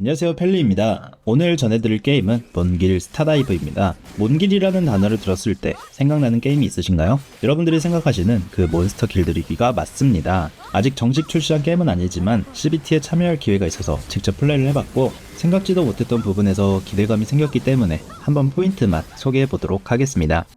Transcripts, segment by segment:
안녕하세요, 펠리입니다. 오늘 전해드릴 게임은 몬길 스타다이브입니다. 몬길이라는 단어를 들었을 때 생각나는 게임이 있으신가요? 여러분들이 생각하시는 그 몬스터 길들이기가 맞습니다. 아직 정식 출시한 게임은 아니지만 CBT에 참여할 기회가 있어서 직접 플레이를 해봤고 생각지도 못했던 부분에서 기대감이 생겼기 때문에 한번 포인트만 소개해보도록 하겠습니다.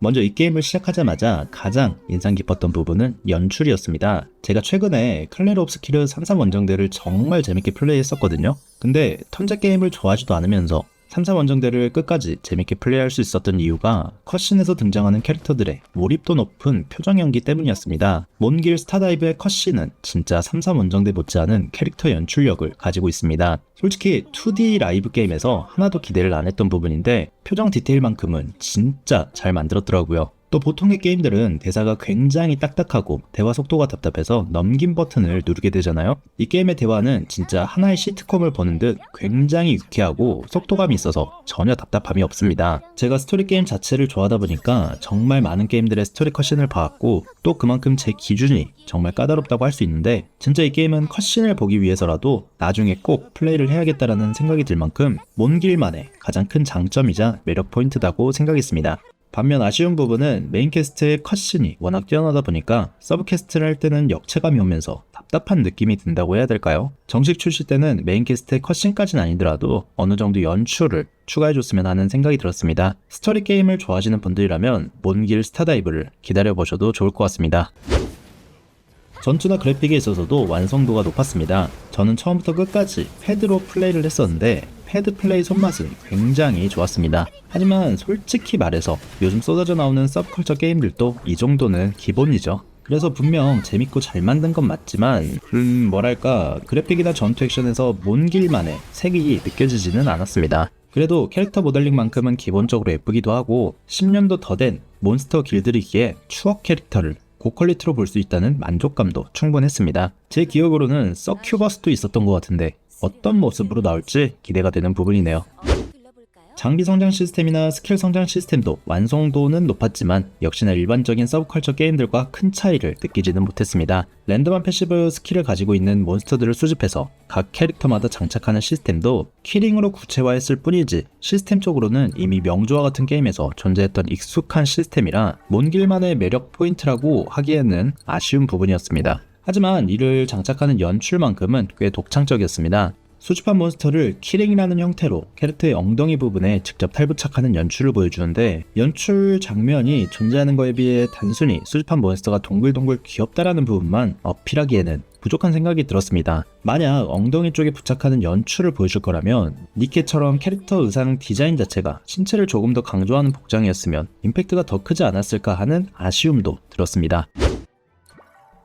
먼저 이 게임을 시작하자마자 가장 인상 깊었던 부분은 연출이었습니다. 제가 최근에 클레르 옵 스키르 33 원정대를 정말 재밌게 플레이했었거든요. 근데 턴제 게임을 좋아하지도 않으면서 33 원정대를 끝까지 재밌게 플레이할 수 있었던 이유가 컷신에서 등장하는 캐릭터들의 몰입도 높은 표정 연기 때문이었습니다. 몬길 스타다이브의 컷신은 진짜 33 원정대 못지않은 캐릭터 연출력을 가지고 있습니다. 솔직히 2D 라이브 게임에서 하나도 기대를 안 했던 부분인데 표정 디테일만큼은 진짜 잘 만들었더라고요. 또 보통의 게임들은 대사가 굉장히 딱딱하고 대화 속도가 답답해서 넘김 버튼을 누르게 되잖아요. 이 게임의 대화는 진짜 하나의 시트콤을 보는 듯 굉장히 유쾌하고 속도감이 있어서 전혀 답답함이 없습니다. 제가 스토리 게임 자체를 좋아하다 보니까 정말 많은 게임들의 스토리 컷신을 봐왔고 또 그만큼 제 기준이 정말 까다롭다고 할 수 있는데 진짜 이 게임은 컷신을 보기 위해서라도 나중에 꼭 플레이를 해야겠다라는 생각이 들 만큼 몬길만의 가장 큰 장점이자 매력 포인트다고 생각했습니다. 반면 아쉬운 부분은 메인 캐스트의 컷신이 워낙 뛰어나다 보니까 서브 캐스트를 할 때는 역체감이 오면서 답답한 느낌이 든다고 해야 될까요? 정식 출시 때는 메인 캐스트의 컷신까지는 아니더라도 어느 정도 연출을 추가해줬으면 하는 생각이 들었습니다. 스토리 게임을 좋아하시는 분들이라면 몬길 스타다이브를 기다려보셔도 좋을 것 같습니다. 전투나 그래픽에 있어서도 완성도가 높았습니다. 저는 처음부터 끝까지 패드로 플레이를 했었는데 패드 플레이 손맛은 굉장히 좋았습니다. 하지만 솔직히 말해서 요즘 쏟아져 나오는 서브컬처 게임들도 이 정도는 기본이죠. 그래서 분명 재밌고 잘 만든 건 맞지만 뭐랄까 그래픽이나 전투 액션에서 몬길만의 색이 느껴지지는 않았습니다. 그래도 캐릭터 모델링만큼은 기본적으로 예쁘기도 하고 10년도 더 된 몬스터 길들이기에 추억 캐릭터를 고퀄리티로 볼 수 있다는 만족감도 충분했습니다. 제 기억으로는 서큐버스도 있었던 것 같은데 어떤 모습으로 나올지 기대가 되는 부분이네요. 장비 성장 시스템이나 스킬 성장 시스템도 완성도는 높았지만 역시나 일반적인 서브컬처 게임들과 큰 차이를 느끼지는 못했습니다. 랜덤한 패시브 스킬을 가지고 있는 몬스터들을 수집해서 각 캐릭터마다 장착하는 시스템도 키링으로 구체화했을 뿐이지 시스템적으로는 이미 명조와 같은 게임에서 존재했던 익숙한 시스템이라 몬길만의 매력 포인트라고 하기에는 아쉬운 부분이었습니다. 하지만 이를 장착하는 연출만큼은 꽤 독창적이었습니다. 수집한 몬스터를 키링이라는 형태로 캐릭터의 엉덩이 부분에 직접 탈부착하는 연출을 보여주는데 연출 장면이 존재하는 것에 비해 단순히 수집한 몬스터가 동글동글 귀엽다라는 부분만 어필하기에는 부족한 생각이 들었습니다. 만약 엉덩이 쪽에 부착하는 연출을 보여줄 거라면 니케처럼 캐릭터 의상 디자인 자체가 신체를 조금 더 강조하는 복장이었으면 임팩트가 더 크지 않았을까 하는 아쉬움도 들었습니다.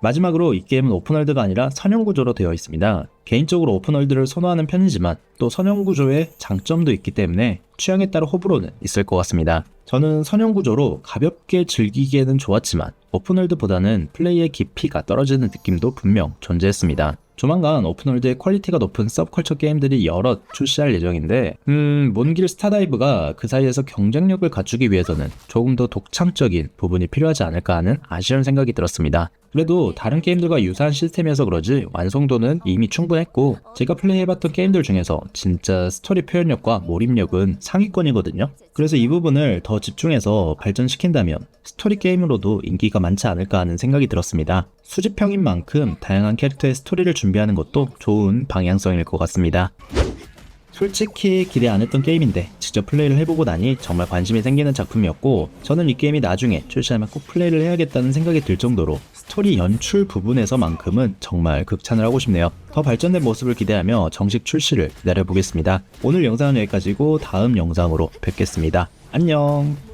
마지막으로 이 게임은 오픈월드가 아니라 선형구조로 되어 있습니다. 개인적으로 오픈월드를 선호하는 편이지만 또 선형구조의 장점도 있기 때문에 취향에 따라 호불호는 있을 것 같습니다. 저는 선형구조로 가볍게 즐기기에는 좋았지만 오픈월드보다는 플레이의 깊이가 떨어지는 느낌도 분명 존재했습니다. 조만간 오픈월드의 퀄리티가 높은 서브컬처 게임들이 여러 출시할 예정인데 몬길 스타다이브가 그 사이에서 경쟁력을 갖추기 위해서는 조금 더 독창적인 부분이 필요하지 않을까 하는 아쉬운 생각이 들었습니다. 그래도 다른 게임들과 유사한 시스템이어서 그러지 완성도는 이미 충분했고 제가 플레이해봤던 게임들 중에서 진짜 스토리 표현력과 몰입력은 상위권이거든요. 그래서 이 부분을 더 집중해서 발전시킨다면 스토리 게임으로도 인기가 많지 않을까 하는 생각이 들었습니다. 수집형인 만큼 다양한 캐릭터의 스토리를 준비하는 것도 좋은 방향성일 것 같습니다. 솔직히 기대 안 했던 게임인데 직접 플레이를 해보고 나니 정말 관심이 생기는 작품이었고 저는 이 게임이 나중에 출시하면 꼭 플레이를 해야겠다는 생각이 들 정도로 스토리 연출 부분에서만큼은 정말 극찬을 하고 싶네요. 더 발전된 모습을 기대하며 정식 출시를 기다려보겠습니다. 오늘 영상은 여기까지고 다음 영상으로 뵙겠습니다. 안녕.